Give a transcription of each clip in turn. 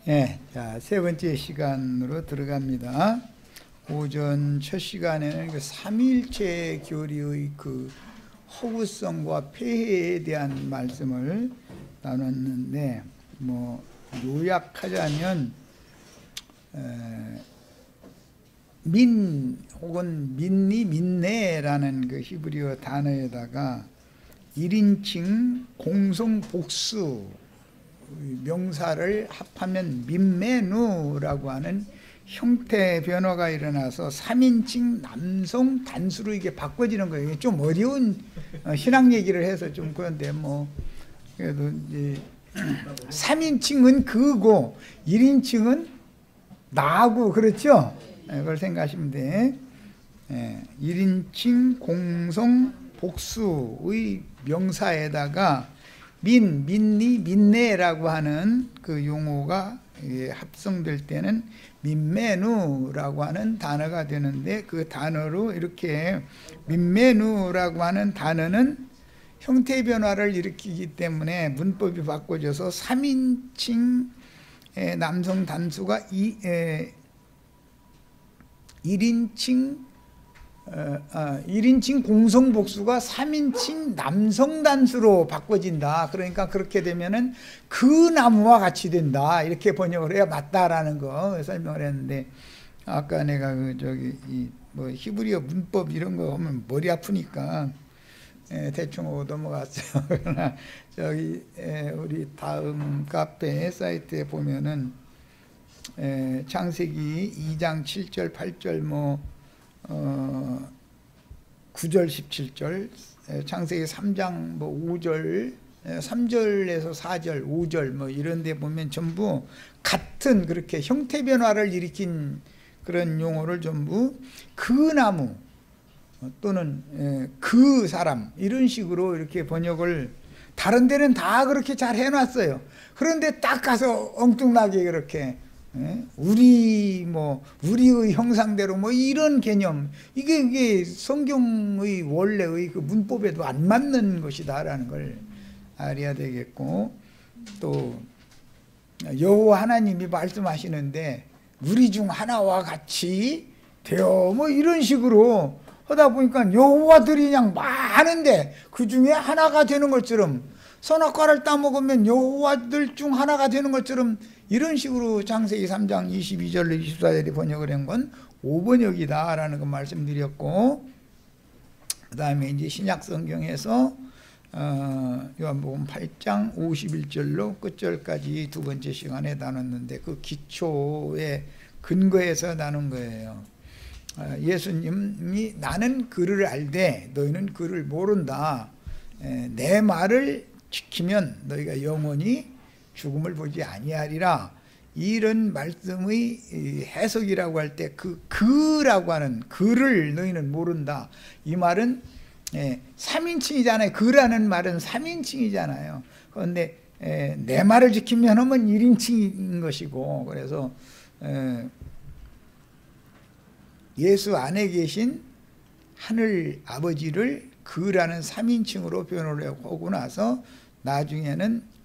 네, 자, 세 번째 시간으로 들어갑니다. 오전 첫 시간에는 그 삼위일체 교리의 그 허구성과 폐해에 대한 말씀을 나눴는데, 뭐 요약하자면 민 혹은 민니 민네라는 그 히브리어 단어에다가 1인칭 공성 복수 명사를 합하면 민메누라고 하는 형태 변화가 일어나서 3인칭 남성 단수로 이게 바꿔지는 거예요. 이게 좀 어려운 신학 얘기를 해서 좀 그런데 뭐 그래도 이제 3인칭은 그거 1인칭은 나고 그렇죠? 그걸 생각하시면 돼. 1인칭 공성 복수의 명사에다가 민니, 민네라고 하는 그 용어가 합성될 때는 민메누라고 하는 단어가 되는데, 그 단어로 이렇게 민메누라고 하는 단어는 형태 변화를 일으키기 때문에 문법이 바꿔져서 3인칭 남성 단수가 1인칭 공성 복수가 3인칭 남성 단수로 바꿔진다. 그러니까 그렇게 되면은 그 나무와 같이 된다. 이렇게 번역을 해야 맞다라는 거 설명을 했는데, 아까 내가 그 저기 뭐 히브리어 문법 이런 거 하면 머리 아프니까 대충 하고 넘어갔어요. 그러나 저기 우리 다음 카페 사이트에 보면은 창세기 2장 7절 8절 뭐 9절 17절, 창세기 3장 뭐 5절 3절에서 4절 5절 뭐 이런 데 보면 전부 같은 그렇게 형태 변화를 일으킨 그런 용어를 전부 그 나무 또는 그 사람 이런 식으로 이렇게 번역을, 다른 데는 다 그렇게 잘 해놨어요. 그런데 딱 가서 엉뚱나게 그렇게 우리의 형상대로 뭐 이런 개념, 이게 성경의 원래의 그 문법에도 안 맞는 것이다라는 걸 알아야 되겠고, 또 여호와 하나님이 말씀하시는데 우리 중 하나와 같이 되어 뭐 이런 식으로 하다 보니까 여호와들이 그냥 많은데 그 중에 하나가 되는 것처럼, 선악과를 따먹으면 여호와들 중 하나가 되는 것처럼 이런 식으로 창세기 3장 22절로 24절에 번역을 한 건 5번역이다 라는 거 말씀드렸고, 그 다음에 이제 신약 성경에서 요한복음 8장 51절로 끝절까지 두 번째 시간에 나눴는데, 그 기초의 근거에서 나눈 거예요. 예수님이 나는 그를 알되 너희는 그를 모른다. 내 말을 지키면 너희가 영원히 죽음을 보지 아니하리라. 이런 말씀의 해석이라고 할 때 그라고 하는 그를 너희는 모른다. 이 말은 3인칭이잖아요. 그라는 말은 3인칭이잖아요. 그런데 내 말을 지키면 하면 1인칭인 것이고, 그래서 예수 안에 계신 하늘 아버지를 그라는 3인칭으로 표현을 하고 나서 나중에는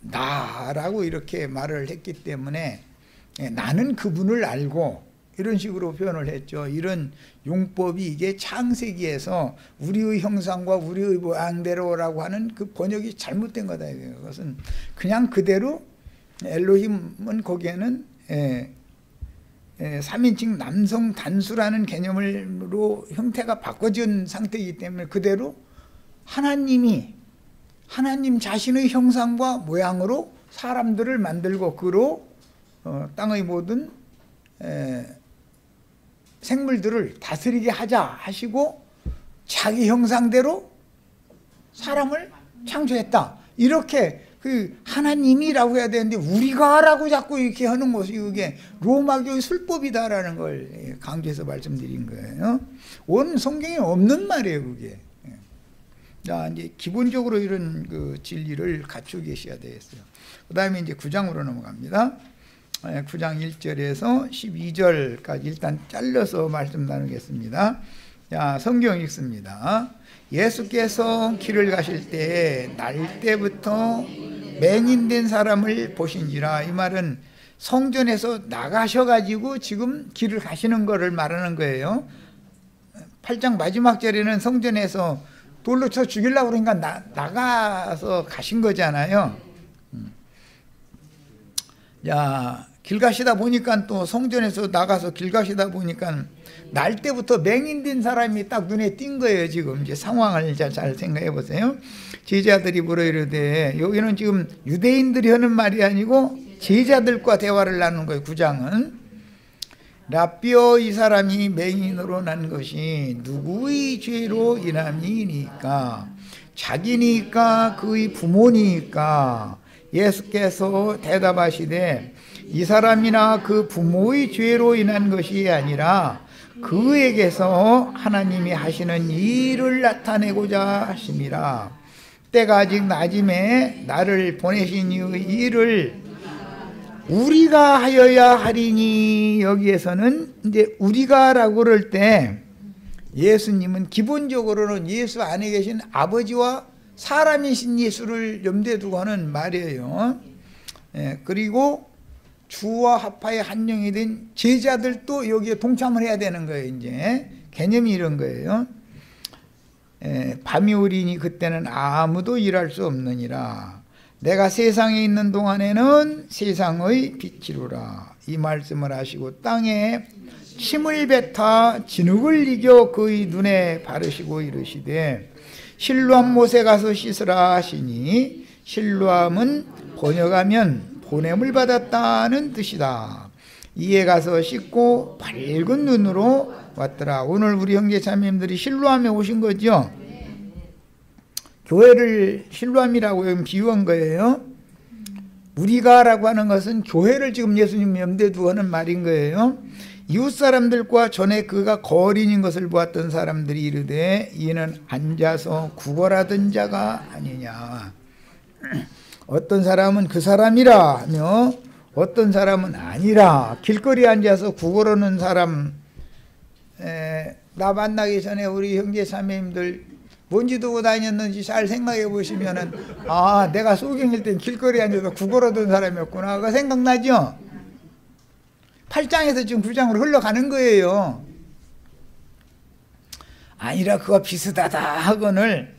나라고 이렇게 말을 했기 때문에 나는 그분을 알고 이런 식으로 표현을 했죠. 이런 용법이 이게 창세기에서 우리의 형상과 우리의 모양대로라고 하는 그 번역이 잘못된 거다. 그것은 그냥 그대로 엘로힘은 거기에는 3인칭 남성 단수라는 개념으로 형태가 바꿔진 상태이기 때문에 그대로 하나님 자신의 형상과 모양으로 사람들을 만들고 그로 땅의 모든 생물들을 다스리게 하자 하시고 자기 형상대로 사람을 창조했다. 이렇게 그 하나님이라고 해야 되는데 우리가라고 자꾸 이렇게 하는 것이 이게 로마교의 술법이다라는 걸 강조해서 말씀드린 거예요. 온 성경에 없는 말이에요, 그게. 자, 이제 기본적으로 이런 그 진리를 갖추고 계셔야 되겠어요. 그 다음에 이제 9장으로 넘어갑니다. 9장 1절에서 12절까지 일단 잘라서 말씀 나누겠습니다. 자, 성경 읽습니다. 예수께서 길을 가실 때 날 때부터 맹인된 사람을 보신지라. 이 말은 성전에서 나가셔가지고 지금 길을 가시는 거를 말하는 거예요. 8장 마지막 절에는 성전에서 돌로 쳐 죽이려고 그러니까 나가서 가신 거잖아요. 자, 길 가시다 보니까 또 성전에서 나가서 길 가시다 보니까 날 때부터 맹인된 사람이 딱 눈에 띈 거예요. 지금 이제 상황을 잘 생각해 보세요. 제자들이 물어 이르되, 여기는 지금 유대인들이 하는 말이 아니고 제자들과 대화를 나누는 거예요. 9장은 라삐어, 이 사람이 맹인으로 난 것이 누구의 죄로 인함이니까? 자기니까 그의 부모니까? 예수께서 대답하시되, 이 사람이나 그 부모의 죄로 인한 것이 아니라 그에게서 하나님이 하시는 일을 나타내고자 하심이라. 때가 아직 낮음에 나를 보내신 이의 일을 우리가 하여야 하리니. 여기에서는 이제 우리가라고 그럴 때 예수님은 기본적으로는 예수 안에 계신 아버지와 사람이신 예수를 염두에 두고 하는 말이에요. 그리고 주와 합하여 한 영이 된 제자들도 여기에 동참을 해야 되는 거예요. 이제 개념이 이런 거예요. 밤이 오리니 그때는 아무도 일할 수 없느니라. 내가 세상에 있는 동안에는 세상의 빛이로라. 이 말씀을 하시고 땅에 침을 뱉어 진흙을 이겨 그의 눈에 바르시고 이르시되, 실로암 못에 가서 씻으라 하시니, 실로암은 번역하면 보냄을 받았다는 뜻이다. 이에 가서 씻고 밝은 눈으로 왔더라. 오늘 우리 형제 자매님들이 실로암에 오신 거죠. 교회를 실로암이라고 비유한 거예요. 우리가라고 하는 것은 교회를 지금 예수님 염두에 두고 하는 말인 거예요. 이웃 사람들과 전에 그가 거린인 것을 보았던 사람들이 이르되, 이는 앉아서 구걸하던 자가 아니냐. 어떤 사람은 그 사람이라 하며 어떤 사람은 아니라. 길거리에 앉아서 구걸하는 사람, 나 만나기 전에 우리 형제 자매님들 뭔지 두고 다녔는지 잘 생각해 보시면은, 아, 내가 소경일 땐 길거리에 앉아서 구걸하던 사람이었구나. 그거 생각나죠? 8장에서 지금 9장으로 흘러가는 거예요. 아니라 그거 비슷하다 하거늘,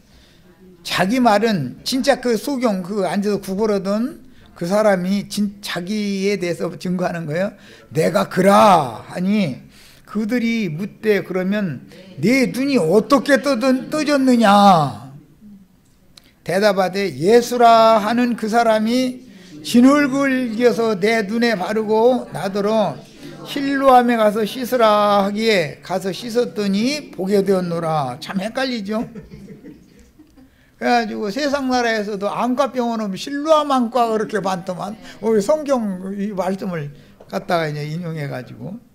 자기 말은 진짜 그 소경, 그 앉아서 구걸하던 그 사람이 자기에 대해서 증거하는 거예요. 내가 그라 하니 그들이 묻되, 그러면 네 눈이 어떻게 떠졌느냐? 대답하되, 예수라 하는 그 사람이 진흙을 이겨서 내 눈에 바르고 나더러 실로암에 가서 씻으라 하기에 가서 씻었더니 보게 되었노라. 참 헷갈리죠? 그래가지고 세상 나라에서도 안과병원 오면 실로암 안과 그렇게 많더만, 성경 이 말씀을 갖다가 이제 인용해가지고,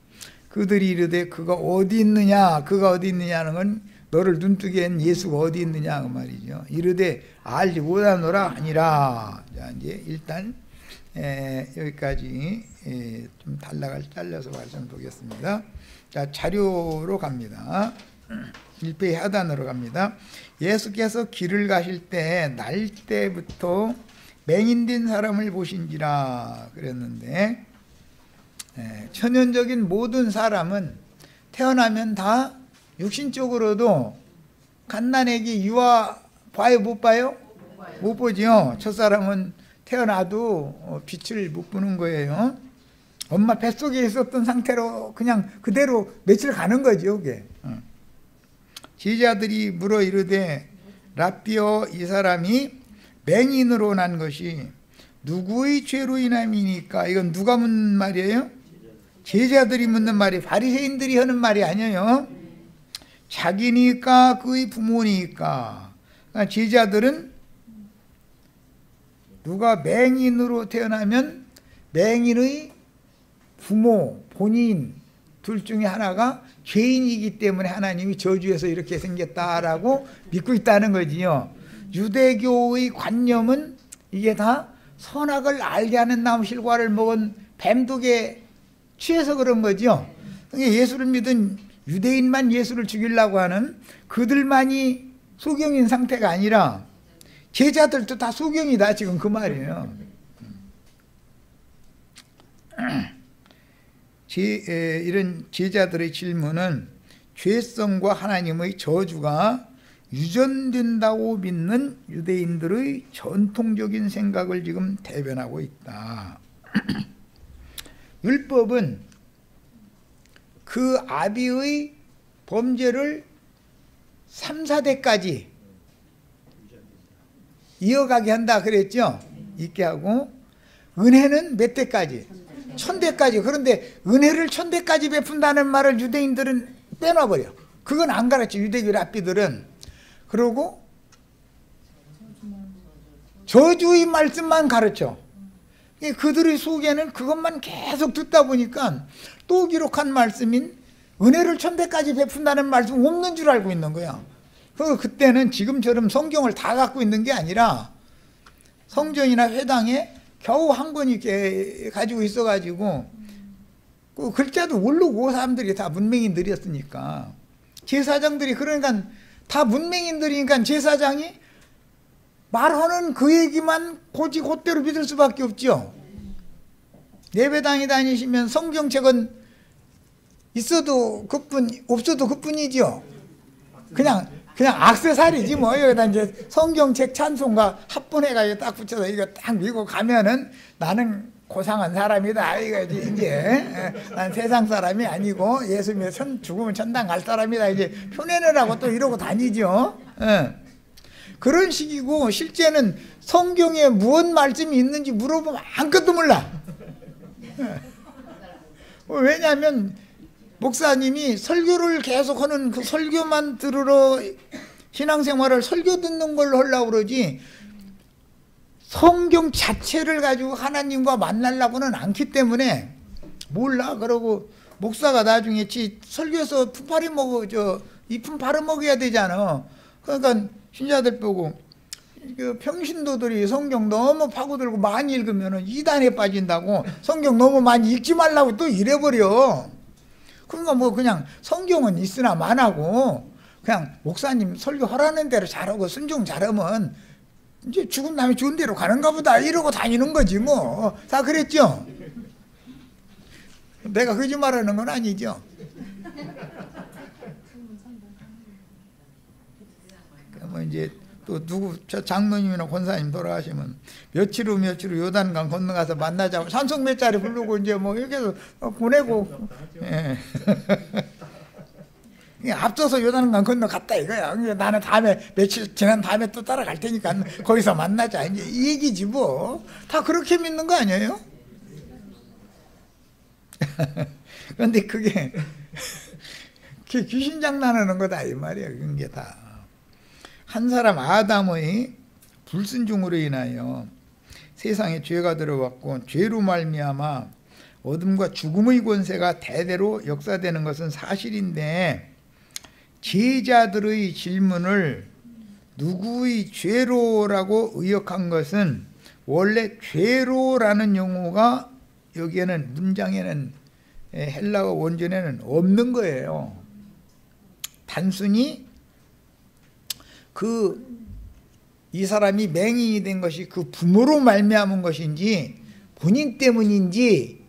그들이 이르되 그가 어디 있느냐, 그가 어디 있느냐는 건 너를 눈뜨게 한 예수가 어디 있느냐 그 말이죠. 이르되 알지 못하노라 아니라. 자, 이제 일단 여기까지 좀 잘라서 말씀 보겠습니다. 자, 자료로 갑니다. 1페이지 하단으로 갑니다. 예수께서 길을 가실 때 날 때부터 맹인된 사람을 보신지라 그랬는데, 천연적인 모든 사람은 태어나면 다 육신적으로도 갓난아기 유아 봐요, 못 봐요? 못 보죠. 첫사람은 태어나도 빛을 못 보는 거예요. 엄마 뱃속에 있었던 상태로 그냥 그대로 며칠 가는 거죠, 그게. 제자들이 물어 이르되, 라삐어, 이 사람이 맹인으로 난 것이 누구의 죄로 인함이니까? 이건 누가 묻는 말이에요? 제자들이 묻는 말이, 바리새인들이 하는 말이 아니에요. 자기니까 그의 부모니까. 그러니까 제자들은 누가 맹인으로 태어나면 맹인의 부모, 본인 둘 중에 하나가 죄인이기 때문에 하나님이 저주해서 이렇게 생겼다라고 믿고 있다는 거지요. 유대교의 관념은 이게 다 선악을 알게 하는 나무 실과를 먹은 뱀독에 취해서 그런 거죠. 예수를 믿은 유대인만 예수를 죽이려고 하는 그들만이 소경인 상태가 아니라 제자들도 다 소경이다 지금 그 말이에요. 이런 제자들의 질문은 죄성과 하나님의 저주가 유전된다고 믿는 유대인들의 전통적인 생각을 지금 대변하고 있다. 율법은 그 아비의 범죄를 3, 4대까지 이어가게 한다 그랬죠. 있게 하고, 은혜는 몇 대까지? 1000대까지. 그런데 은혜를 1000대까지 베푼다는 말을 유대인들은 빼놔버려. 그건 안 가르쳐, 유대교 랍비들은. 그러고 저주의 말씀만 가르쳐. 그들의 속에는 그것만 계속 듣다 보니까 또 기록한 말씀인 은혜를 1000대까지 베푼다는 말씀 없는 줄 알고 있는 거야. 그때는 지금처럼 성경을 다 갖고 있는 게 아니라 성전이나 회당에 겨우 한 권이 가지고 있어가지고 그 글자도 모르고 사람들이 다 문맹인들이었으니까, 제사장들이, 그러니까 다 문맹인들이니까 제사장이 말하는 그 얘기만 고지 곧대로 믿을 수밖에 없죠. 예배당에 다니시면 성경책은 있어도 그뿐, 없어도 그뿐이죠. 그냥 액세서리지 뭐. 여기다 이제 성경책 찬송가 합본해가지고 딱 붙여서 이거 딱 밀고 가면은 나는 고상한 사람이다. 이거 이제 난 세상 사람이 아니고 예수 믿어 죽으면 천당 갈 사람이다. 이제 표내느라고 또 이러고 다니죠. 그런 식이고, 실제는 성경에 무슨 말씀이 있는지 물어보면 아무것도 몰라. 왜냐하면 목사님이 설교를 계속 하는 그 설교만 들으러 신앙생활을 설교 듣는 걸로 하려고 그러지 성경 자체를 가지고 하나님과 만나려고는 않기 때문에 몰라. 그러고 목사가 나중에 설교에서 품팔이 이품 팔아먹어야 되잖아. 그러니까 신자들 보고 그 평신도들이 성경 너무 파고들고 많이 읽으면 이단에 빠진다고 성경 너무 많이 읽지 말라고 또 이래버려. 그러니까 뭐 그냥 성경은 있으나 마나고 그냥 목사님 설교하라는 대로 잘하고 순종 잘하면 이제 죽은 남이 좋은 대로 가는가 보다 이러고 다니는 거지 뭐. 다 그랬죠. 내가 거짓말하는 건 아니죠. 뭐 이제 또 저 장로님이나 권사님 돌아가시면 며칠 후 요단강 건너가서 만나자고 찬송 몇 자리 부르고 이제 뭐 이렇게 해서 보내고, 예. 앞서서 요단강 건너갔다 이거야. 나는 다음에 며칠 지난 다음에 또 따라갈 테니까 거기서 만나자 이제 이 얘기지 뭐. 다 그렇게 믿는 거 아니에요? 그런데 그게 귀신 장난하는 거다 이 말이야. 그런 게 다. 한 사람 아담의 불순종으로 인하여 세상에 죄가 들어왔고 죄로 말미암아 어둠과 죽음의 권세가 대대로 역사되는 것은 사실인데, 제자들의 질문을 누구의 죄로라고 의역한 것은 원래 죄로라는 용어가 여기에는 문장에는 헬라어 원전에는 없는 거예요. 단순히 이 사람이 맹인이 된 것이 그 부모로 말미암은 것인지 본인 때문인지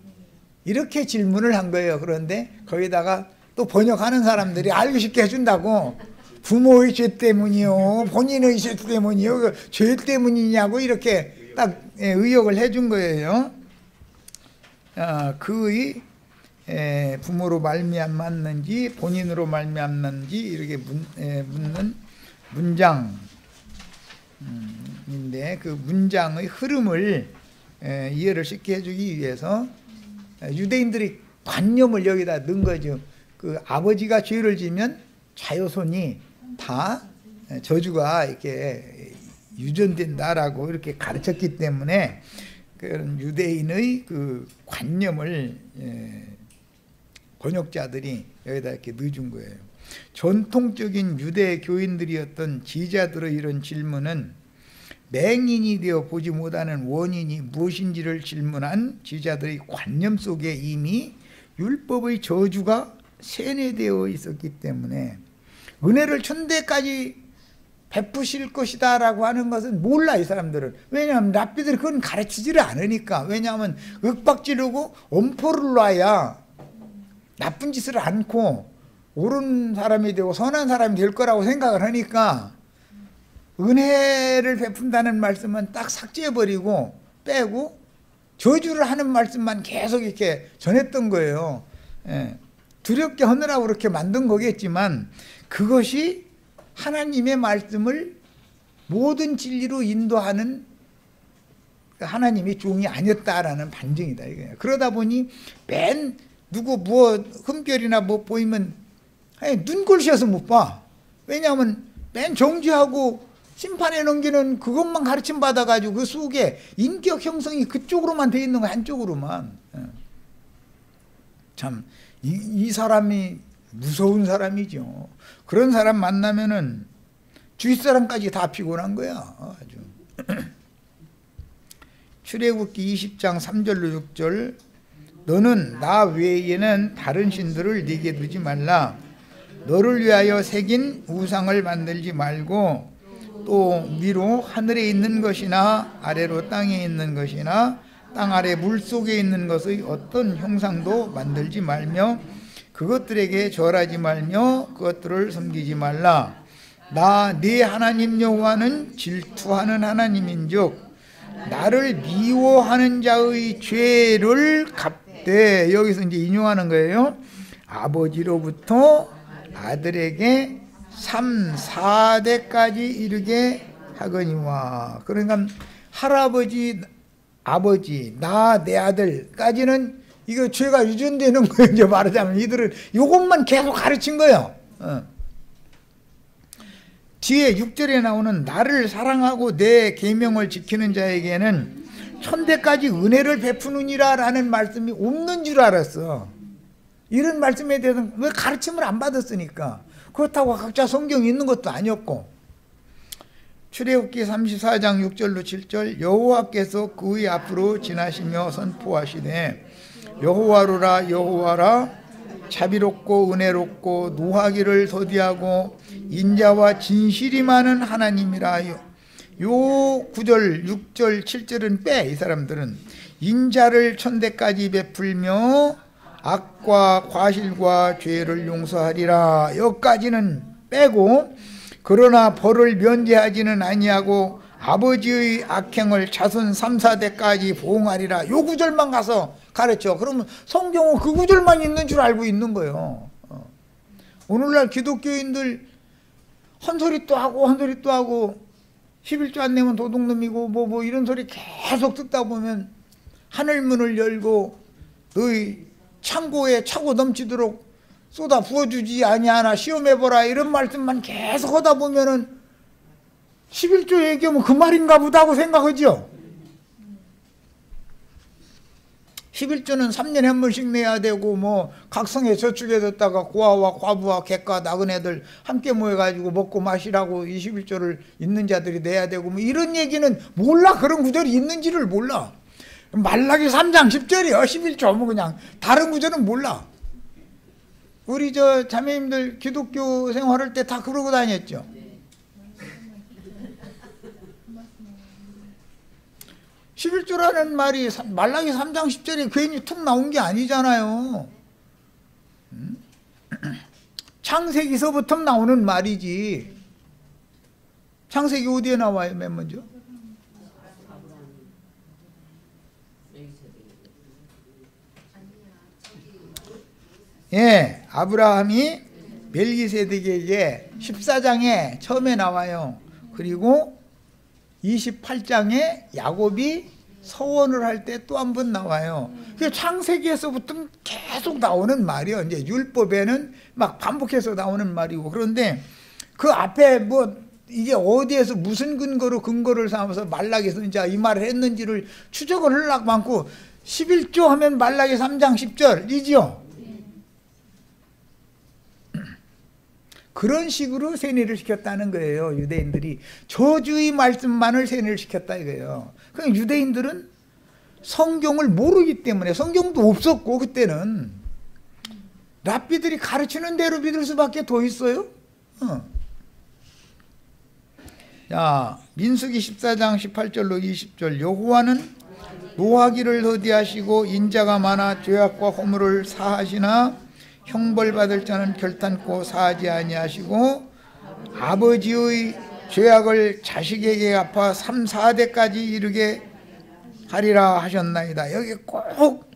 이렇게 질문을 한 거예요. 그런데 거기다가 또 번역하는 사람들이 알고 싶게 해준다고, 부모의 죄 때문이요, 본인의 죄 때문이요, 죄 때문이냐고 이렇게 딱 의역을 해준 거예요. 그의 부모로 말미암았는지 본인으로 말미암는지 이렇게 묻는 문장인데, 그 문장의 흐름을 이해를 쉽게 해주기 위해서 유대인들이 관념을 여기다 넣은 거죠. 그 아버지가 죄를 지면 자손이 다 저주가 이렇게 유전된다라고 이렇게 가르쳤기 때문에 그런 유대인의 그 관념을 번역자들이 여기다 이렇게 넣어준 거예요. 전통적인 유대 교인들이었던 제자들의 이런 질문은 맹인이 되어 보지 못하는 원인이 무엇인지를 질문한 제자들의 관념 속에 이미 율법의 저주가 세뇌되어 있었기 때문에 은혜를 1000대까지 베푸실 것이다 라고 하는 것은 몰라, 이 사람들은. 왜냐하면 랍비들이 그건 가르치지를 않으니까. 왜냐하면 윽박지르고 엄포를 놔야 나쁜 짓을 않고 옳은 사람이 되고 선한 사람이 될 거라고 생각을 하니까 은혜를 베푼다는 말씀은 딱 삭제해버리고 빼고 저주를 하는 말씀만 계속 이렇게 전했던 거예요. 예. 두렵게 하느라고 그렇게 만든 거겠지만 그것이 하나님의 말씀을 모든 진리로 인도하는 하나님의 종이 아니었다라는 반증이다 이거예요. 그러다 보니 맨 누구 뭐 흠결이나 뭐 보이면 눈꼴시여서 못 봐. 왜냐하면 맨 정죄하고 심판에 넘기는 그것만 가르침 받아가지고 그 속에 인격 형성이 그쪽으로만 돼 있는 거, 한쪽으로만. 참 이 사람이 무서운 사람이죠. 그런 사람 만나면은 주위 사람까지 다 피곤한 거야. 아주. 출애굽기 20장 3절로 6절. 너는 나 외에는 다른 신들을 네게 두지 말라. 너를 위하여 새긴 우상을 만들지 말고 또 위로 하늘에 있는 것이나 아래로 땅에 있는 것이나 땅 아래 물속에 있는 것의 어떤 형상도 만들지 말며 그것들에게 절하지 말며 그것들을 섬기지 말라. 나 네 하나님 여호와는 질투하는 하나님인즉 나를 미워하는 자의 죄를 갚되. 여기서 이제 인용하는 거예요. 아버지로부터 아들에게 3, 4대까지 이르게 하거니와. 그러니까 할아버지, 아버지, 나, 내 아들까지는 이거 죄가 유전되는 거예요. 이제 말하자면 이들은 이것만 계속 가르친 거예요. 뒤에 6절에 나오는 나를 사랑하고 내 계명을 지키는 자에게는 천대까지 은혜를 베푸느니라 라는 말씀이 없는 줄 알았어. 이런 말씀에 대해서는 왜 가르침을 안 받았으니까. 그렇다고 각자 성경이 있는 것도 아니었고. 출애굽기 34장 6절로 7절. 여호와께서 그의 앞으로 지나시며 선포하시되 여호와로라 여호와라 자비롭고 은혜롭고 노하기를 더디하고 인자와 진실이 많은 하나님이라. 요 9절 6절 7절은 빼. 이 사람들은 인자를 천대까지 베풀며 악과 과실과 죄를 용서하리라. 여기까지는 빼고 그러나 벌을 면제하지는 아니하고 아버지의 악행을 자손 3, 4대까지 보응하리라. 요 구절만 가서 가르쳐. 그러면 성경은 그 구절만 있는 줄 알고 있는 거예요. 오늘날 기독교인들 한 소리 또 하고 한 소리 또 하고 11조 안 내면 도둑놈이고 뭐 이런 소리 계속 듣다 보면 하늘문을 열고 너희 창고에 차고 넘치도록 쏟아 부어주지 아니하나 시험해보라 이런 말씀만 계속 하다 보면은 11조 얘기하면 그 말인가 보다 하고 생각하죠. 11조는 3년에 한 번씩 내야 되고 뭐 각성에 저축해 뒀다가 고아와 과부와 객과 나그네들 함께 모여가지고 먹고 마시라고 21조를 있는 자들이 내야 되고 뭐 이런 얘기는 몰라. 그런 구절이 있는지를 몰라. 말라기 3장 10절이요 11조 뭐 그냥 다른 구절은 몰라. 우리 저 자매님들 기독교 생활할 때 다 그러고 다녔죠. (11조라는) 말이 말라기 3장 10절에 괜히 툭 나온 게 아니잖아요. 창세기서부터 나오는 말이지. 창세기 어디에 나와요? 맨 먼저 예, 아브라함이 멜기세덱에게 14장에 처음에 나와요. 그리고 28장에 야곱이 서원을 할 때 또 한 번 나와요. 창세기에서부터 계속 나오는 말이요. 이제 율법에는 막 반복해서 나오는 말이고. 그런데 그 앞에 뭐 이게 어디에서 무슨 근거를 삼아서 말라기에서 이제 이 말을 했는지를 추적을 하려고 많고 11조 하면 말라기 3장 10절이지요. 그런 식으로 세뇌를 시켰다는 거예요. 유대인들이 저주의 말씀만을 세뇌를 시켰다 이거예요. 그러니까 유대인들은 성경을 모르기 때문에, 성경도 없었고 그때는 랍비들이 가르치는 대로 믿을 수밖에 더 있어요. 자, 민수기 14장 18절로 20절. 여호와는 노하기를 더디하시고 인자가 많아 죄악과 허물을 사하시나 형벌받을 자는 결탄코 사하지 아니하시고 아버지의 죄악을 자식에게 갚아 3, 4대까지 이르게 하리라 하셨나이다. 여기 꼭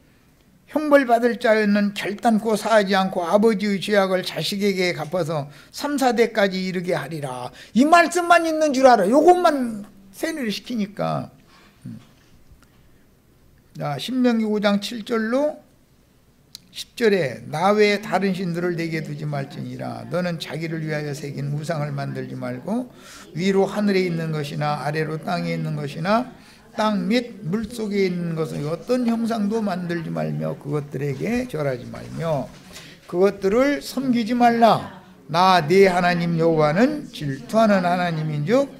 형벌받을 자는 결단코 사하지 않고 아버지의 죄악을 자식에게 갚아서 3, 4대까지 이르게 하리라. 이 말씀만 있는 줄 알아. 요것만 세뇌를 시키니까. 자, 신명기 5장 7절로 10절에 나 외에 다른 신들을 내게 두지 말지니라. 너는 자기를 위하여 새긴 우상을 만들지 말고 위로 하늘에 있는 것이나 아래로 땅에 있는 것이나 땅 및 물속에 있는 것은 어떤 형상도 만들지 말며 그것들에게 절하지 말며 그것들을 섬기지 말라. 나 네 하나님 여호와는 질투하는 하나님인즉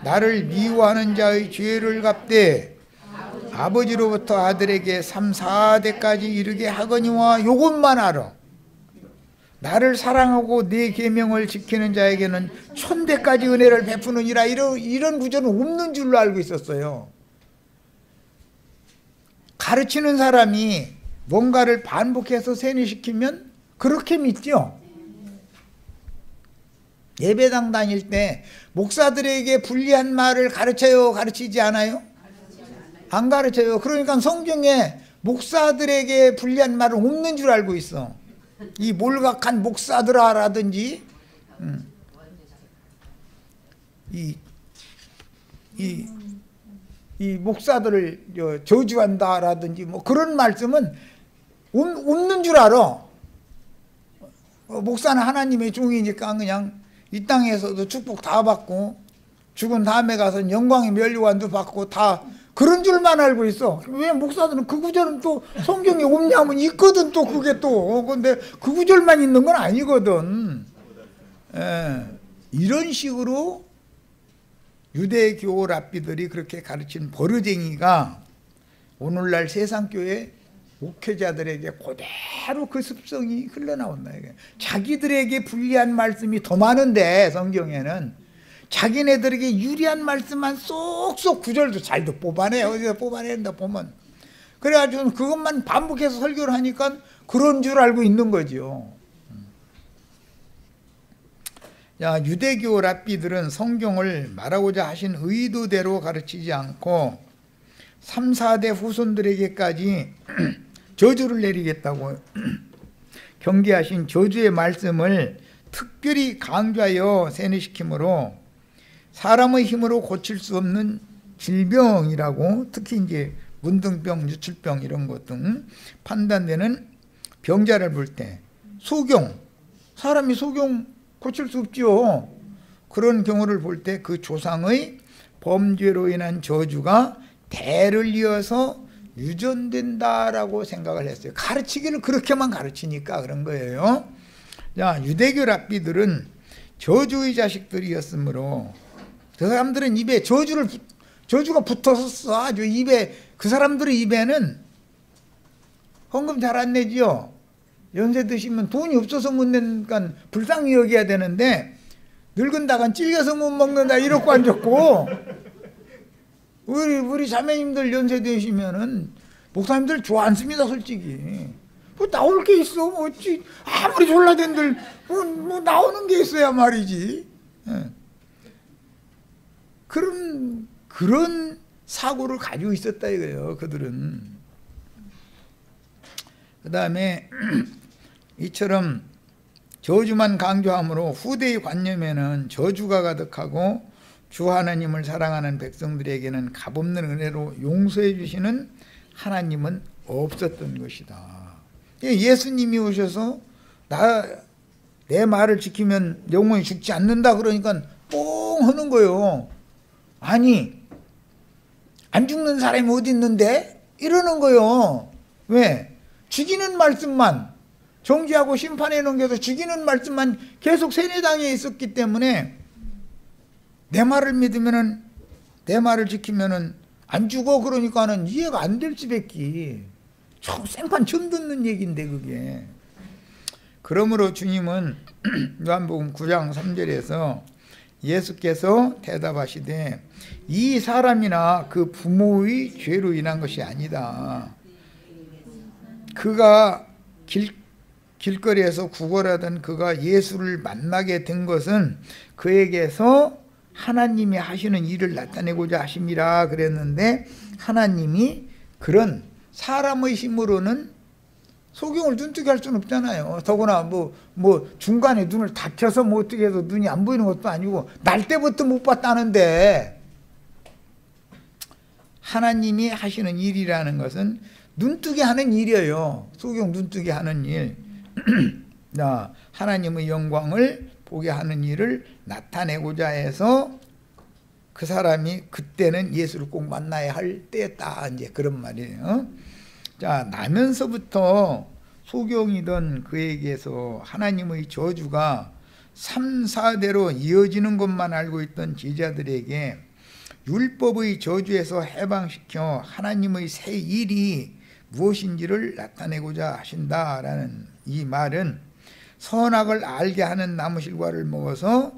나를 미워하는 자의 죄를 갚되 아버지로부터 아들에게 3, 4대까지 이르게 하거니와. 요것만 알아. 나를 사랑하고 네 계명을 지키는 자에게는 1000대까지 은혜를 베푸느니라. 이런 구절은 없는 줄로 알고 있었어요. 가르치는 사람이 뭔가를 반복해서 세뇌시키면 그렇게 믿죠. 예배당 다닐 때 목사들에게 불리한 말을 가르쳐요? 가르치지 않아요? 안 가르쳐요. 그러니까 성경에 목사들에게 불리한 말은 없는 줄 알고 있어. 이 몰각한 목사들아라든지 이 목사들을 저주한다라든지 뭐 그런 말씀은 없는 줄 알아. 목사는 하나님의 종이니까 그냥 이 땅에서도 축복 다 받고 죽은 다음에 가서 영광의 면류관도 받고 다 그런 줄만 알고 있어. 왜 목사들은 그 구절은 또 성경에 없냐면 있거든. 또 그게 또 근데 그 구절만 있는 건 아니거든. 이런 식으로 유대교 랍비들이 그렇게 가르친 버르쟁이가 오늘날 세상교회 목회자들에게 그대로 그 습성이 흘러나온다. 자기들에게 불리한 말씀이 더 많은데 성경에는 자기네들에게 유리한 말씀만 쏙쏙 구절도 잘도 뽑아내. 어디서 뽑아낸다 보면. 그래가지고 그것만 반복해서 설교를 하니까 그런 줄 알고 있는 거죠. 야, 유대교 랍비들은 성경을 말하고자 하신 의도대로 가르치지 않고 3, 4대 후손들에게까지 저주를 내리겠다고 경계하신 저주의 말씀을 특별히 강조하여 세뇌시키므로 사람의 힘으로 고칠 수 없는 질병이라고, 특히 이제 문둥병, 유출병 이런 것 등 판단되는 병자를 볼 때 소경, 사람이 소경 고칠 수 없죠. 그런 경우를 볼 때 그 조상의 범죄로 인한 저주가 대를 이어서 유전된다라고 생각을 했어요. 가르치기를 그렇게만 가르치니까 그런 거예요. 자, 유대교 랍비들은 저주의 자식들이었으므로 그 사람들은 입에 저주가 붙어서 아주 입에, 그 사람들의 입에는 헌금 잘 안 내지요. 연세 드시면 돈이 없어서 못 내니까 불쌍히 여겨야 되는데 늙은다간 찔겨서 못 먹는다 이러고 앉았고, 우리 자매님들 연세 되시면은 목사님들 좋아 않습니다. 솔직히 뭐 나올 게 있어. 뭐 어찌 아무리 졸라댄들 뭐 나오는 게 있어야 말이지. 그런 사고를 가지고 있었다 이거예요. 그들은. 그 다음에 이처럼 저주만 강조함으로 후대의 관념에는 저주가 가득하고 주 하나님을 사랑하는 백성들에게는 값없는 은혜로 용서해 주시는 하나님은 없었던 것이다. 예수님이 오셔서 내 말을 지키면 영원히 죽지 않는다 그러니까 뽕 하는 거예요. 아니 안 죽는 사람이 어디 있는데? 이러는 거예요. 왜? 죽이는 말씀만, 정죄하고 심판해 놓은 죽이는 말씀만 계속 세뇌당해 있었기 때문에 내 말을 믿으면은, 내 말을 지키면은 안 죽어 그러니까는 이해가 안 될 수밖에. 생판 처음 듣는 얘기인데 그게. 그러므로 주님은 요한복음 9장 3절에서 예수께서 대답하시되 이 사람이나 그 부모의 죄로 인한 것이 아니다. 그가 길거리에서 구걸하던 그가 예수를 만나게 된 것은 그에게서 하나님이 하시는 일을 나타내고자 하심이라 그랬는데, 하나님이 그런 사람의 힘으로는 소경을 눈뜨게 할 수는 없잖아요. 더구나 뭐 중간에 눈을 다쳐서 뭐 어떻게 해서 눈이 안 보이는 것도 아니고 날 때부터 못 봤다는데, 하나님이 하시는 일이라는 것은 눈뜨게 하는 일이에요. 소경 눈뜨게 하는 일. 하나님의 영광을 보게 하는 일을 나타내고자 해서 그 사람이 그때는 예수를 꼭 만나야 할 때였다, 이제 그런 말이에요. 자, 나면서부터 소경이던 그에게서 하나님의 저주가 3, 4대로 이어지는 것만 알고 있던 제자들에게 율법의 저주에서 해방시켜 하나님의 새 일이 무엇인지를 나타내고자 하신다라는 이 말은, 선악을 알게 하는 나무실과를 먹어서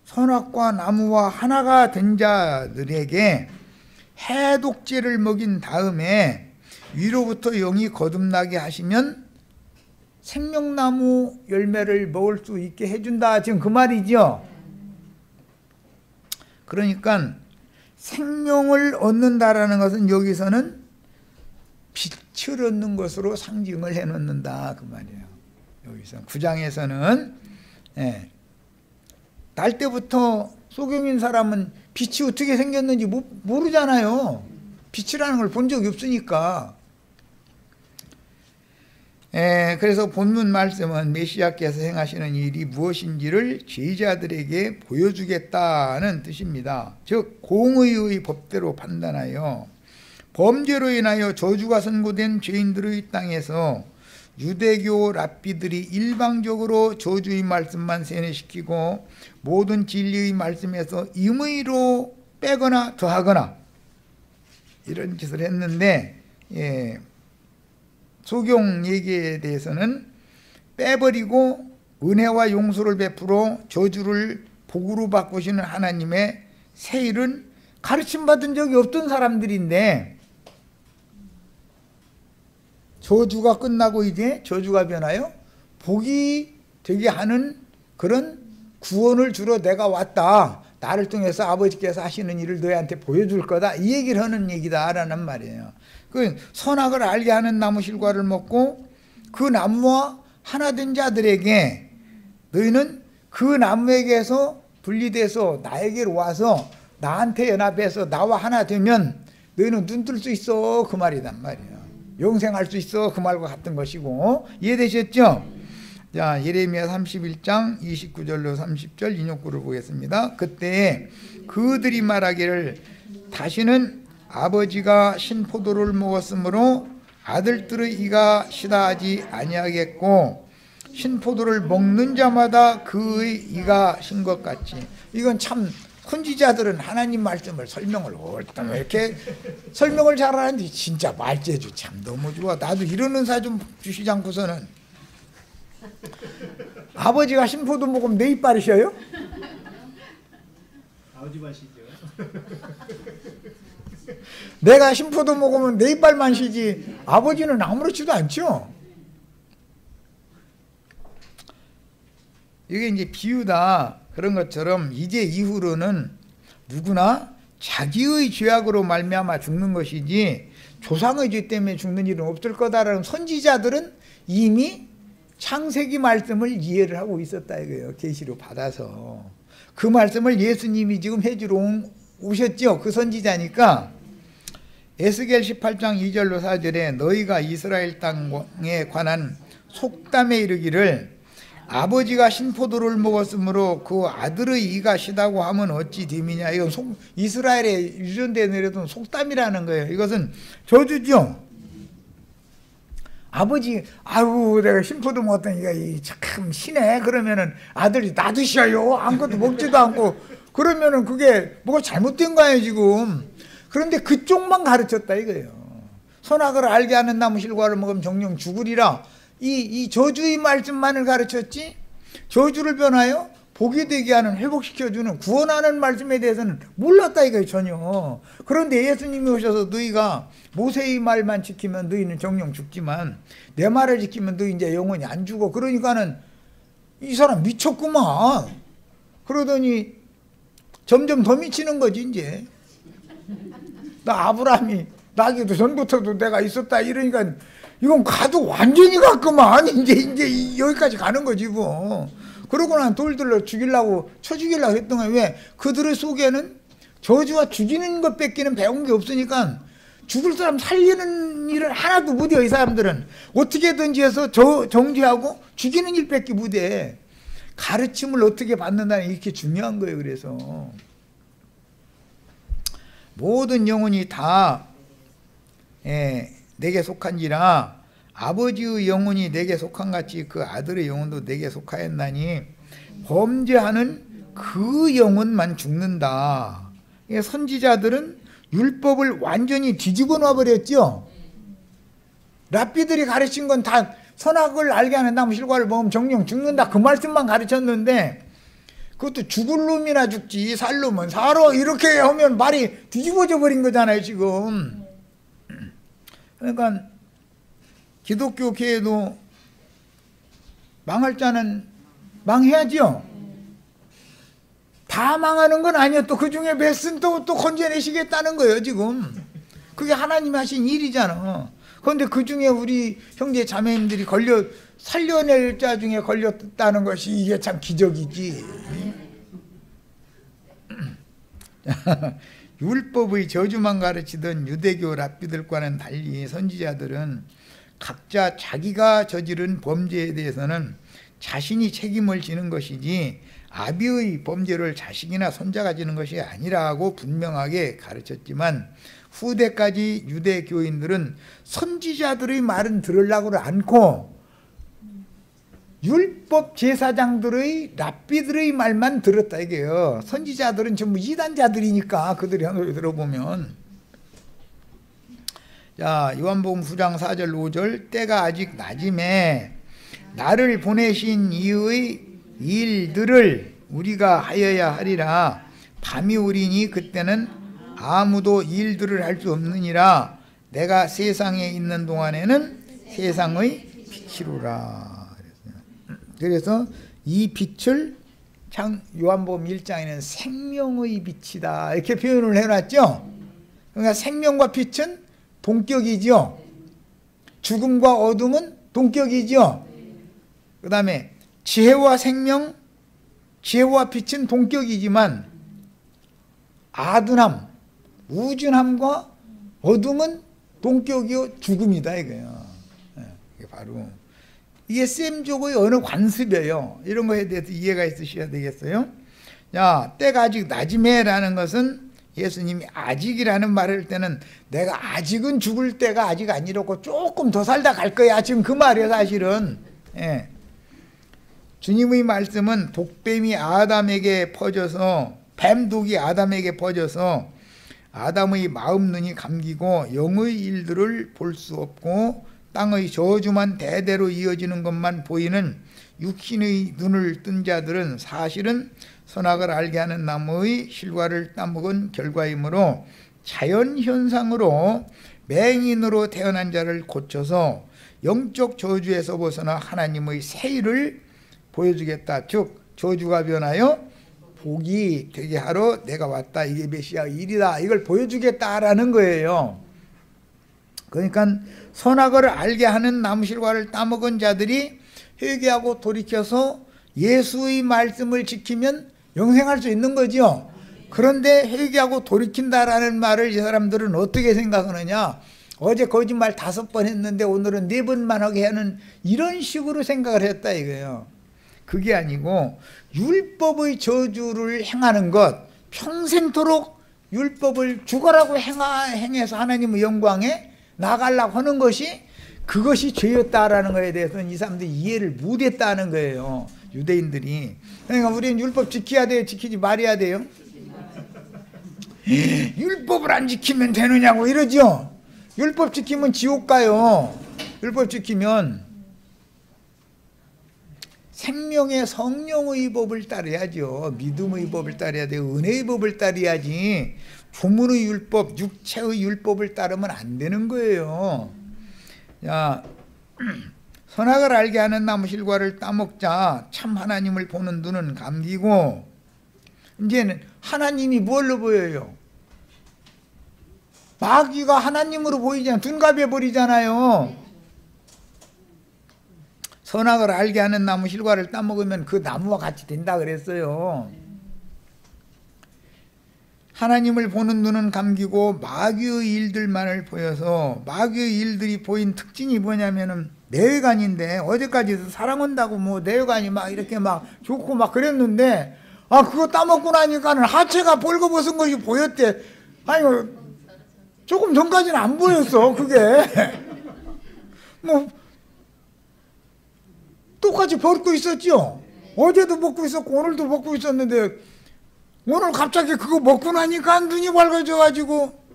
선악과 나무와 하나가 된 자들에게 해독제를 먹인 다음에 위로부터 영이 거듭나게 하시면 생명나무 열매를 먹을 수 있게 해준다, 지금 그 말이죠. 그러니까 생명을 얻는다라는 것은 여기서는 빛을 얻는 것으로 상징을 해놓는다, 그 말이에요. 여기서 9장에서는 날 때부터 소경인 사람은 빛이 어떻게 생겼는지 모르잖아요. 빛이라는 걸 본 적이 없으니까. 그래서 본문 말씀은 메시아께서 행하시는 일이 무엇인지를 제자들에게 보여주겠다는 뜻입니다. 즉 공의의 법대로 판단하여 범죄로 인하여 저주가 선고된 죄인들의 땅에서 유대교 랍비들이 일방적으로 저주의 말씀만 세뇌시키고 모든 진리의 말씀에서 임의로 빼거나 더하거나 이런 짓을 했는데, 소경 얘기에 대해서는 빼버리고 은혜와 용서를 베풀어 저주를 복으로 바꾸시는 하나님의 새 일은 가르침받은 적이 없던 사람들인데, 저주가 끝나고 이제 저주가 변하여 복이 되게 하는 그런 구원을 주러 내가 왔다, 나를 통해서 아버지께서 하시는 일을 너희한테 보여줄 거다, 이 얘기를 하는 얘기다라는 말이에요. 그 선악을 알게 하는 나무실과를 먹고 그 나무와 하나 된 자들에게 너희는 그 나무에게서 분리돼서 나에게로 와서 나한테 연합해서 나와 하나 되면 너희는 눈 뜰 수 있어, 그 말이단 말이에요. 영생할 수 있어, 그 말과 같은 것이고. 이해되셨죠? 자, 예레미야 31장 29절로 30절 인용구를 보겠습니다. 그때 그들이 말하기를 다시는 아버지가 신포도를 먹었으므로 아들들의 이가 시다하지 아니하겠고 신포도를 먹는 자마다 그의 이가 신 것 같이. 이건 참 선지자들은 하나님 말씀을 설명을 옳다 이렇게 설명을 잘하는데 진짜 말재주 참 너무 좋아. 나도 이런 은사 좀 주시지 않고서는. 아버지가 신포도 먹으면 내 이빨이 쉬어요? 아버지 맛이죠. 내가 신포도 먹으면 내 이빨만 쉬지 아버지는 아무렇지도 않죠. 이게 이제 비유다. 그런 것처럼 이제 이후로는 누구나 자기의 죄악으로 말미암아 죽는 것이지 조상의 죄 때문에 죽는 일은 없을 거다라는 선지자들은 이미 창세기 말씀을 이해를 하고 있었다 이거예요. 계시로 받아서. 그 말씀을 예수님이 지금 해주러 오셨죠. 그 선지자니까. 에스겔 18장 2절로 4절에 너희가 이스라엘 땅에 관한 속담에 이르기를 아버지가 신포도를 먹었으므로 그 아들의 이가 시다고 하면 어찌 됨이냐. 이건 이스라엘에 유전되어 내려둔 속담이라는 거예요. 이것은 저주죠. 아버지, 아유 내가 신포도 먹었더니 이가 참 시네. 그러면은 아들이 나도 쉬어요. 아무것도 먹지도 않고 그러면은 그게 뭐가 잘못된 거예요 지금. 그런데 그쪽만 가르쳤다 이거예요. 선악을 알게 하는 나무 실과를 먹으면 정령 죽으리라. 이 저주의 말씀만을 가르쳤지 저주를 변하여 복이 되게 하는, 회복시켜주는, 구원하는 말씀에 대해서는 몰랐다 이거예요, 전혀. 그런데 예수님이 오셔서 너희가 모세의 말만 지키면 너희는 정령 죽지만 내 말을 지키면 너희 이제 영원히 안 죽어. 그러니까는 이 사람 미쳤구만. 그러더니 점점 더 미치는 거지 이제. 나 아브라함이 나기도 전부터도 내가 있었다 이러니까 이건 가도 완전히 갔구만. 이제 여기까지 가는 거지 뭐. 그러고 난 돌들로 죽이려고 쳐 죽이려고 했던 거야. 왜? 그들의 속에는 저주와 죽이는 것 뺏기는 배운 게 없으니까 죽을 사람 살리는 일을 하나도 못해요. 이 사람들은 어떻게든지 해서 정죄하고 죽이는 일 뺏기 못해. 가르침을 어떻게 받는다는 게 이렇게 중요한 거예요. 그래서 모든 영혼이 다 내게 속한지라 아버지의 영혼이 내게 속한 같이 그 아들의 영혼도 내게 속하였나니 범죄하는 그 영혼만 죽는다. 선지자들은 율법을 완전히 뒤집어 놔버렸죠. 랍비들이 가르친 건 다 선악을 알게 하는 나무 실과를 먹으면 정령 죽는다 그 말씀만 가르쳤는데 그것도 죽을 놈이나 죽지 살 놈은 살아 이렇게 하면 말이 뒤집어져 버린 거잖아요 지금. 그러니까 기독교 교회도 망할 자는 망해야죠. 다 망하는 건 아니에요. 또 그 중에 몇은 또 건져내시겠다는 거예요 지금. 그게 하나님이 하신 일이잖아. 그런데 그 중에 우리 형제 자매님들이 살려낼 자 중에 걸렸다는 것이 이게 참 기적이지. 율법의 저주만 가르치던 유대교 랍비들과는 달리 선지자들은 각자 자기가 저지른 범죄에 대해서는 자신이 책임을 지는 것이지 아비의 범죄를 자식이나 손자가 지는 것이 아니라고 분명하게 가르쳤지만 후대까지 유대 교인들은 선지자들의 말은 들으려고 않고 율법 제사장들의 랍비들의 말만 들었다 이게요. 선지자들은 전부 이단자들이니까 그들이 한 소리 들어보면. 자, 요한복음 9장 4절 5절 때가 아직 낮음에 나를 보내신 이의 일들을 우리가 하여야 하리라. 밤이 오리니 그때는 아무도 일들을 할 수 없느니라. 내가 세상에 있는 동안에는 세상의 빛이로라. 그래서 이 빛을 요한복음 1장에는 생명의 빛이다 이렇게 표현을 해놨죠. 그러니까 생명과 빛은 동격이죠. 죽음과 어둠은 동격이죠. 그 다음에 지혜와 생명, 지혜와 빛은 동격이지만 아둔함, 우준함과 어둠은 동격이요 죽음이다 이거예요. 이게 바로 이게 셈족의 어느 관습이에요. 이런 거에 대해서 이해가 있으셔야 되겠어요. 자, 때가 아직 낮음에라는 것은 예수님이 아직이라는 말을 할 때는 내가 아직은 죽을 때가 아직 아니라고 조금 더 살다 갈 거야. 지금 그 말이에요 사실은. 주님의 말씀은 독뱀이 아담에게 퍼져서 뱀독이 아담에게 퍼져서 아담의 마음 눈이 감기고 영의 일들을 볼 수 없고 땅의 저주만 대대로 이어지는 것만 보이는 육신의 눈을 뜬 자들은 사실은 선악을 알게 하는 나무의 실과를 따먹은 결과이므로 자연현상으로 맹인으로 태어난 자를 고쳐서 영적 저주에서 벗어나 하나님의 새 일을 보여주겠다. 즉 저주가 변하여 복이 되게 하러 내가 왔다. 이게 메시아의 일이다. 이걸 보여주겠다라는 거예요. 그러니까 선악을 알게 하는 나무실과를 따먹은 자들이 회개하고 돌이켜서 예수의 말씀을 지키면 영생할 수 있는 거죠. 그런데 회개하고 돌이킨다라는 말을 이 사람들은 어떻게 생각하느냐. 어제 거짓말 5번 했는데 오늘은 4번만 하게 하는 이런 식으로 생각을 했다 이거예요. 그게 아니고 율법의 저주를 행하는 것, 평생토록 율법을 죽어라고 행해서 하나님의 영광에 나가려고 하는 것이 그것이 죄였다라는 것에 대해서는 이 사람들이 이해를 못했다는 거예요. 유대인들이. 그러니까 우리는 율법 지켜야 돼요? 지키지 말아야 돼요? 율법을 안 지키면 되느냐고 이러죠. 율법 지키면 지옥 가요. 율법 지키면 생명의 성령의 법을 따라야죠. 믿음의 법을 따라야 돼요. 은혜의 법을 따라야지 부문의 율법, 육체의 율법을 따르면 안 되는 거예요. 자, 선악을 알게 하는 나무 실과를 따먹자. 참 하나님을 보는 눈은 감기고. 이제는 하나님이 뭘로 보여요? 마귀가 하나님으로 보이잖아요. 둔갑해 버리잖아요. 선악을 알게 하는 나무 실과를 따먹으면 그 나무와 같이 된다 그랬어요. 하나님을 보는 눈은 감기고 마귀의 일들만을 보여서, 마귀의 일들이 보인 특징이 뭐냐면은 내외관인데, 어제까지도 사랑 온다고 뭐 내외관이 막 이렇게 막 좋고 막 그랬는데, 그거 따먹고 나니까는 하체가 벌거벗은 것이 보였대. 아니 조금 전까지는 안 보였어 그게. 뭐 똑같이 벗고 있었죠. 어제도 벗고 있었고 오늘도 벗고 있었는데, 오늘 갑자기 그거 먹고 나니까 눈이 밝아져가지고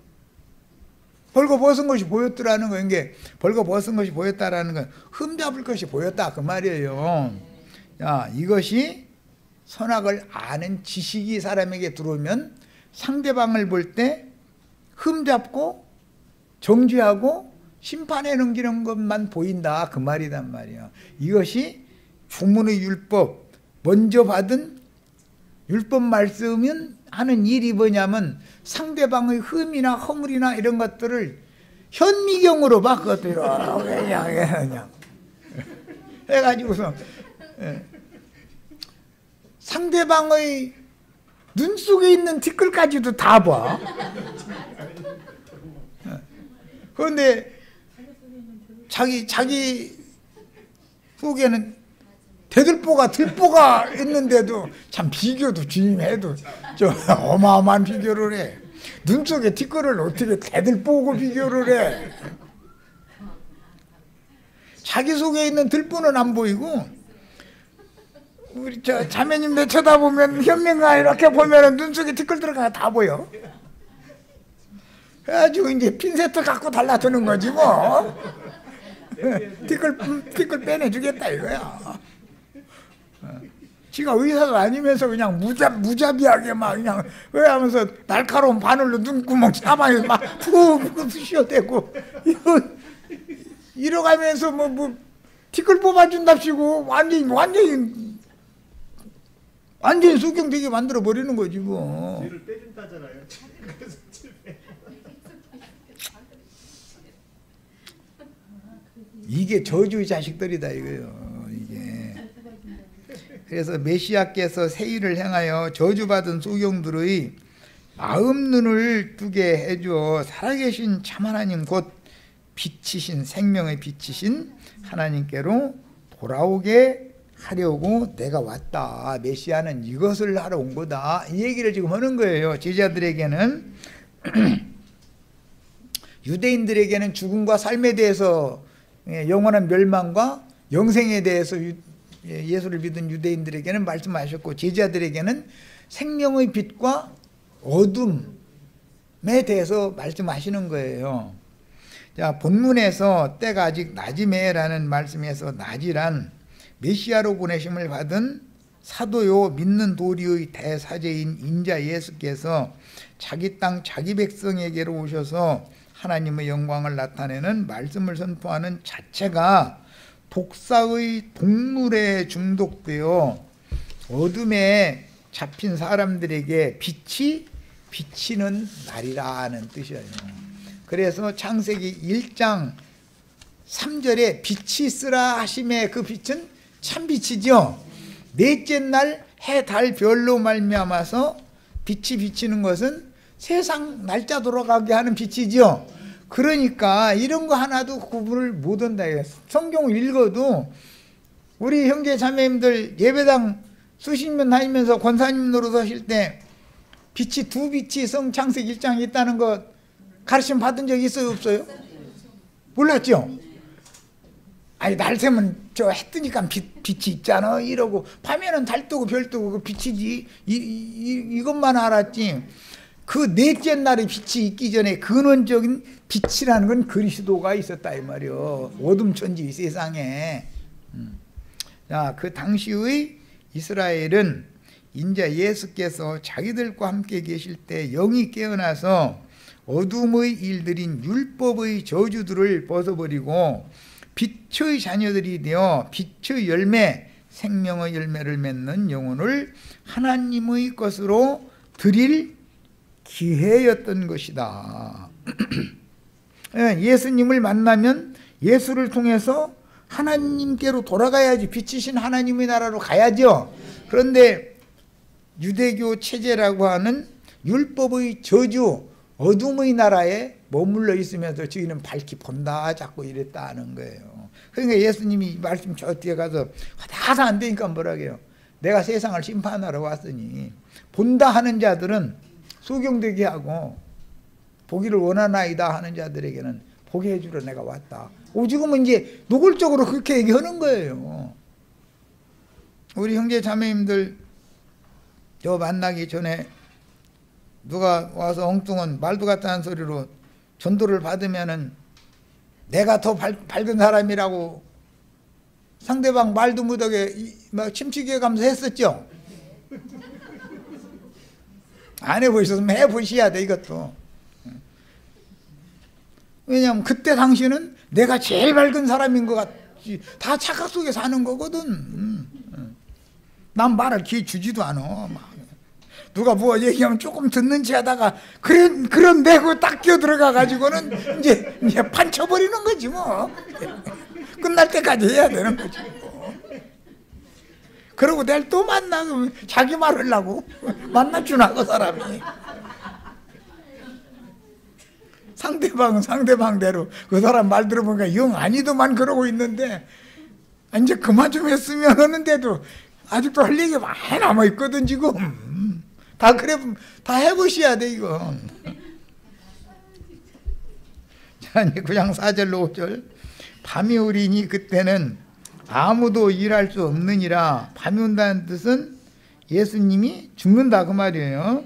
벌거벗은 것이 보였더라는 거예요. 이게 벌거벗은 것이 보였다라는 건 흠잡을 것이 보였다 그 말이에요. 자, 이것이 선악을 아는 지식이 사람에게 들어오면 상대방을 볼 때 흠잡고 정죄하고 심판에 넘기는 것만 보인다 그 말이단 말이에요. 이것이 주문의 율법, 먼저 받은 율법 말씀은 하는 일이 뭐냐면 상대방의 흠이나 허물이나 이런 것들을 현미경으로 바꿨대요. 그냥 해가지고서 상대방의 눈 속에 있는 티끌까지도 다 봐. 그런데 자기 속에는 대들보가 들보가 있는데도 참 비교도 주임해도 저 어마어마한 비교를 해. 눈 속에 티끌을 어떻게 대들보고 비교를 해. 자기 속에 있는 들보는 안 보이고, 우리 저 자매님들 쳐다보면 현명가 이렇게 보면은 눈 속에 티끌 들어가 다 보여. 그래가지고 이제 핀세트 갖고 달라드는 거지 뭐. 티끌 빼내주겠다 이거야. 지가 의사도 아니면서 그냥 무자비하게 막 그냥 왜 하면서 날카로운 바늘로 눈구멍 사방에 막 푹 쑤셔대고 이러가면서 뭐 티끌 뽑아준답시고 완전히 수경되게 만들어 버리는 거지 뭐. 뒤를 빼준다잖아요. 이게 저주의 자식들이다 이거예요. 이게. 그래서 메시아께서 새 일을 행하여 저주받은 소경들의 마음 눈을 뜨게 해줘 살아계신 참 하나님 곧 빛이신 생명의 빛이신 하나님께로 돌아오게 하려고 내가 왔다. 메시아는 이것을 하러 온 거다. 이 얘기를 지금 하는 거예요. 제자들에게는 유대인들에게는 죽음과 삶에 대해서, 영원한 멸망과 영생에 대해서 예수를 믿은 유대인들에게는 말씀하셨고, 제자들에게는 생명의 빛과 어둠에 대해서 말씀하시는 거예요. 자, 본문에서 때가 아직 낮이매라는 말씀에서 낮이란 메시아로 보내심을 받은 사도요 믿는 도리의 대사제인 인자 예수께서 자기 땅 자기 백성에게로 오셔서 하나님의 영광을 나타내는 말씀을 선포하는 자체가 독사의 동물에 중독되어 어둠에 잡힌 사람들에게 빛이 비치는 날이라는 뜻이에요. 그래서 창세기 1장 3절에 빛이 있으라 하심에 그 빛은 참빛이죠. 넷째 날 해, 달, 별로 말미암아서 빛이 비치는 것은 세상 날짜 돌아가게 하는 빛이죠. 그러니까 이런 거 하나도 구분을 못한다. 성경을 읽어도 우리 형제 자매님들 예배당 수십 년 다니면서 권사님 노릇하실 때 빛이 두 빛이 성창세기 1장에 있다는 거 가르침 받은 적 있어요 없어요? 몰랐죠? 아니 날 새면 저 해 뜨니까 빛이 있잖아 이러고 밤에는 달 뜨고 별 뜨고 그 빛이지 이것만 알았지. 그 넷째 날에 빛이 있기 전에 근원적인 빛이라는 건 그리스도가 있었다 이 말이요. 어둠 천지 세상에. 자, 그 당시의 이스라엘은 인자 예수께서 자기들과 함께 계실 때 영이 깨어나서 어둠의 일들인 율법의 저주들을 벗어버리고 빛의 자녀들이 되어 빛의 열매, 생명의 열매를 맺는 영혼을 하나님의 것으로 드릴 기회였던 것이다. 예수님을 만나면 예수를 통해서 하나님께로 돌아가야지, 빛이신 하나님의 나라로 가야죠. 그런데 유대교 체제라고 하는 율법의 저주, 어둠의 나라에 머물러 있으면서 저희는 밝히 본다 자꾸 이랬다는 거예요. 그러니까 예수님이 말씀 저 뒤에 가서 하다 안 되니까 뭐라고요? 내가 세상을 심판하러 왔으니 본다 하는 자들은 소경되게 하고 보기를 원하나이다 하는 자들에게는 보게 해주러 내가 왔다. 오죽하면 이제 노골적으로 그렇게 얘기하는 거예요. 우리 형제 자매님들 저 만나기 전에 누가 와서 엉뚱한 말도 같다는 소리로 전도를 받으면은 내가 더 밝은 사람이라고 상대방 말도 못하게 막 침치게 가면서 했었죠. 안 해보셨으면 해보셔야 돼 이것도. 왜냐하면 그때 당시는 내가 제일 밝은 사람인 것 같지. 다 착각 속에 사는 거거든. 난 말할 기회 주지도 않아. 누가 뭐 얘기하면 조금 듣는 체 하다가 그런 내고 딱 끼어 들어가 가지고는 이제 판쳐버리는 거지 뭐. 끝날 때까지 해야 되는 거지 뭐. 그러고 내일 또 만나면 자기 말 하려고 만나주나 그 사람이. 상대방대로 그 사람 말 들어보니까 영 아니더만 그러고 있는데 이제 그만 좀 했으면 하는데도 아직도 할 얘기가 많이 남아있거든 지금. 다 그래 다 해보셔야 돼 이거. 자, 이제 9장 4절로 5절. 밤이 오리니 그때는 아무도 일할 수 없느니라. 밤이 온다는 뜻은 예수님이 죽는다 그 말이에요.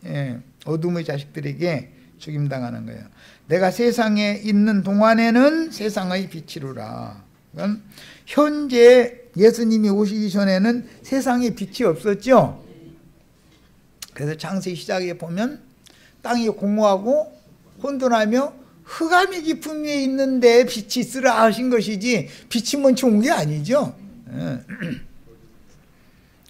예, 어둠의 자식들에게 죽임당하는 거예요. 내가 세상에 있는 동안에는 세상의 빛이로라. 그러니까 현재 예수님이 오시기 전에는 세상에 빛이 없었죠. 그래서 창세기 시작에 보면 땅이 공허하고 혼돈하며 흑암이 깊은 위에 있는데 빛이 있으라 하신 것이지 빛이 먼저 온 게 아니죠.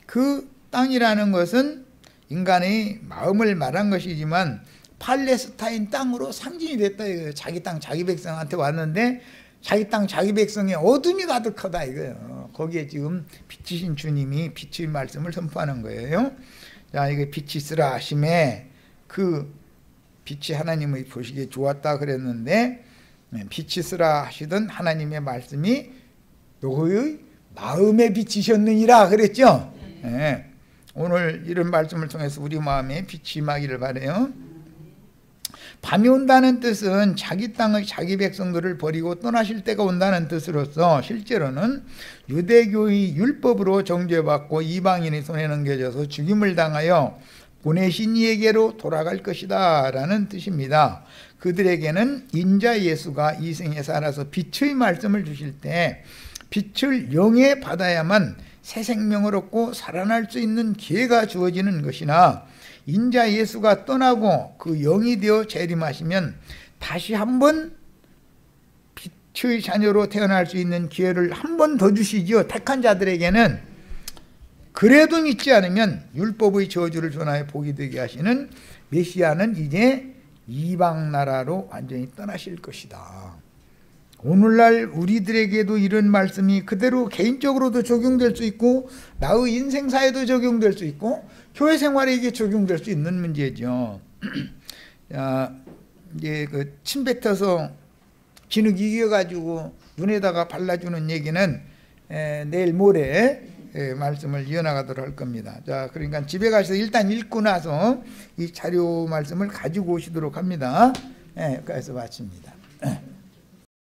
그 땅이라는 것은 인간의 마음을 말한 것이지만 팔레스타인 땅으로 상징이 됐다 이거예요. 자기 땅 자기 백성한테 왔는데 자기 땅 자기 백성에 어둠이 가득하다 이거예요. 거기에 지금 빛이신 주님이 빛의 말씀을 선포하는 거예요. 자, 이게 빛이 있으라 하심에 그 빛이 하나님의 보시기에 좋았다 그랬는데 빛이 있으라 하시던 하나님의 말씀이 너의 마음에 비치셨느니라 그랬죠. 네. 오늘 이런 말씀을 통해서 우리 마음에 빛이 임하기를 바라요. 밤이 온다는 뜻은 자기 땅의 자기 백성들을 버리고 떠나실 때가 온다는 뜻으로서 실제로는 유대교의 율법으로 정죄받고 이방인의 손에 넘겨져서 죽임을 당하여 보내신 이에게로 돌아갈 것이다 라는 뜻입니다. 그들에게는 인자 예수가 이 생에 살아서 빛의 말씀을 주실 때 빛을 영에 받아야만 새 생명을 얻고 살아날 수 있는 기회가 주어지는 것이나 인자 예수가 떠나고 그 영이 되어 재림하시면 다시 한번 빛의 자녀로 태어날 수 있는 기회를 한 번 더 주시지요. 택한 자들에게는. 그래도 믿지 않으면 율법의 저주를 전하여 복이 되게 하시는 메시아는 이제 이방 나라로 완전히 떠나실 것이다. 오늘날 우리들에게도 이런 말씀이 그대로 개인적으로도 적용될 수 있고 나의 인생사에도 적용될 수 있고 교회 생활에 이게 적용될 수 있는 문제죠. 자, 이제 그 침 뱉어서 진흙 이겨가지고 눈에다가 발라주는 얘기는 내일 모레 말씀을 이어나가도록 할 겁니다. 자, 그러니까 집에 가셔서 일단 읽고 나서 이 자료 말씀을 가지고 오시도록 합니다. 여기까지서 마칩니다.